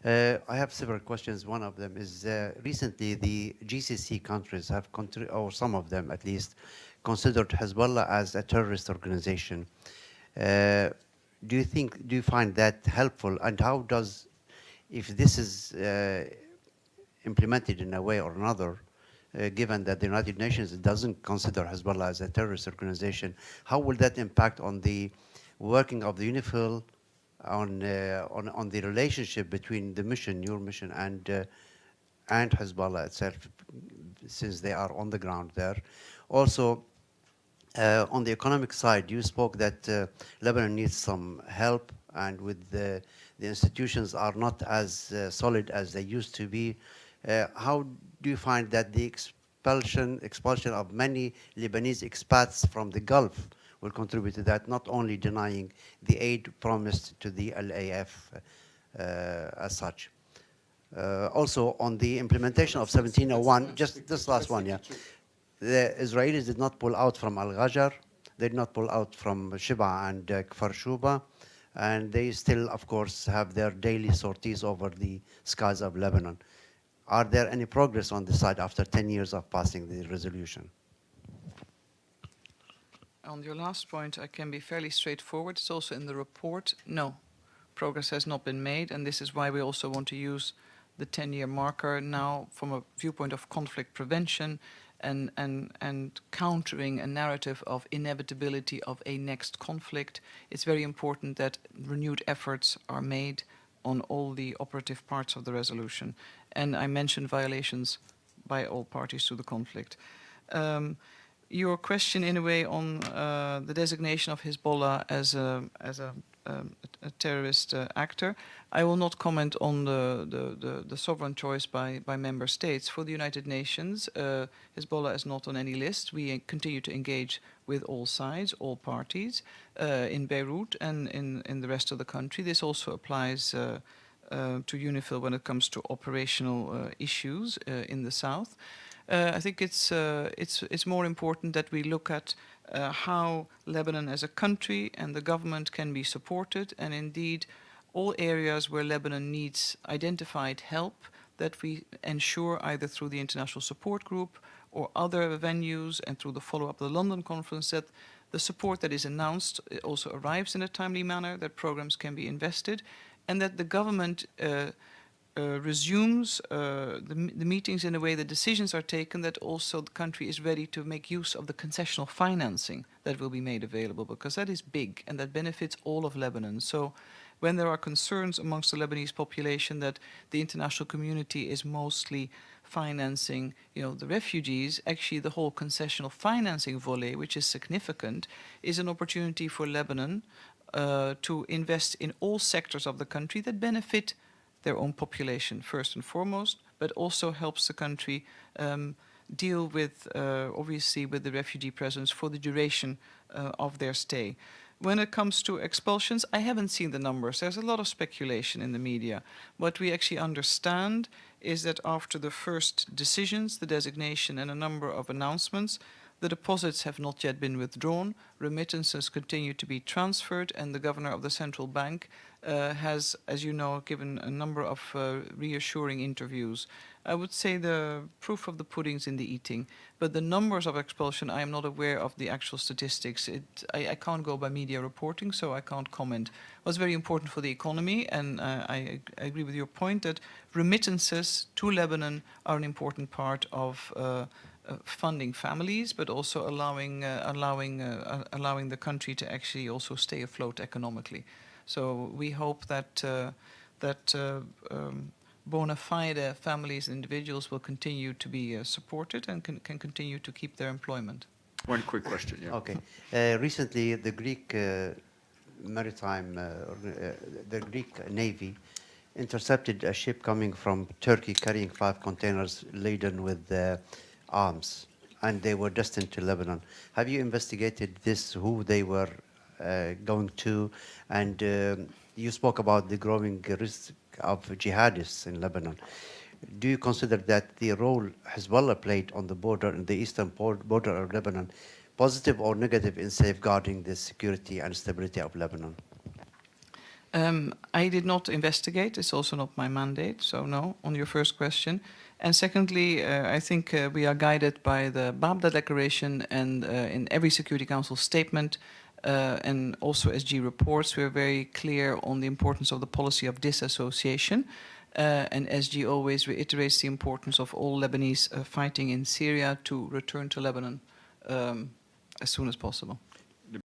I have several questions. One of them is recently the GCC countries have, or some of them at least, considered Hezbollah as a terrorist organization. Uh, do you find that helpful? And how does, if this is implemented in a way or another, given that the United Nations doesn't consider Hezbollah as a terrorist organization, how will that impact on the working of the UNIFIL, on the relationship between the mission, your mission, and Hezbollah itself, since they are on the ground there? Also, on the economic side, you spoke that Lebanon needs some help, and with the institutions are not as solid as they used to be. How do you find that the expulsion of many Lebanese expats from the Gulf will contribute to that, not only denying the aid promised to the LAF as such? Also, on the implementation of 1701, just this last one, yeah. The Israelis did not pull out from Al-Ghajar, they did not pull out from Shiba and Kfar Shuba, and they still, of course, have their daily sorties over the skies of Lebanon. Are there any progress on this side after 10 years of passing the resolution? On your last point, I can be fairly straightforward. It's also in the report. No, progress has not been made, and this is why we also want to use the 10-year marker now from a viewpoint of conflict prevention and countering a narrative of inevitability of a next conflict. It's very important that renewed efforts are made on all the operative parts of the resolution. And I mentioned violations by all parties to the conflict. Your question, in a way, on the designation of Hezbollah as a terrorist actor, I will not comment on the sovereign choice by member states. For the United Nations, Hezbollah is not on any list. We continue to engage with all sides, all parties, in Beirut and in the rest of the country. This also applies to UNIFIL when it comes to operational issues in the south. I think it's more important that we look at how Lebanon as a country and the government can be supported, and indeed all areas where Lebanon needs identified help, that we ensure either through the International Support Group or other venues and through the follow-up of the London conference, that the support that is announced also arrives in a timely manner, that programs can be invested, and that the government resumes the meetings in a way that decisions are taken, that also the country is ready to make use of the concessional financing that will be made available, because that is big and that benefits all of Lebanon. So when there are concerns amongst the Lebanese population that the international community is mostly financing, the refugees, actually the whole concessional financing volley, which is significant, is an opportunity for Lebanon to invest in all sectors of the country that benefit their own population first and foremost, but also helps the country deal with, obviously, with the refugee presence for the duration of their stay. When it comes to expulsions, I haven't seen the numbers. There's a lot of speculation in the media. What we actually understand is that after the first decisions, the designation and a number of announcements, the deposits have not yet been withdrawn, remittances continue to be transferred, and the governor of the central bank has, as you know, given a number of reassuring interviews. I would say the proof of the pudding's in the eating, but the numbers of expulsion, I am not aware of the actual statistics. I can't go by media reporting, so I can't comment. What's very important for the economy, and I agree with your point, that remittances to Lebanon are an important part of funding families, but also allowing the country to actually also stay afloat economically. So we hope that bona fide families and individuals will continue to be supported and can continue to keep their employment. One quick question, yeah. Okay. Recently, the Greek the Greek Navy intercepted a ship coming from Turkey carrying 5 containers laden with arms, and they were destined to Lebanon. Have you investigated this, who they were going to? And you spoke about the growing risk of jihadists in Lebanon. Do you consider that the role Hezbollah played on the border, in the eastern border of Lebanon, positive or negative in safeguarding the security and stability of Lebanon? I did not investigate. It's also not my mandate, so no, on your first question. And secondly, I think we are guided by the Babda Declaration and in every Security Council statement and also SG reports, we're very clear on the importance of the policy of disassociation. And SG always reiterates the importance of all Lebanese fighting in Syria to return to Lebanon as soon as possible.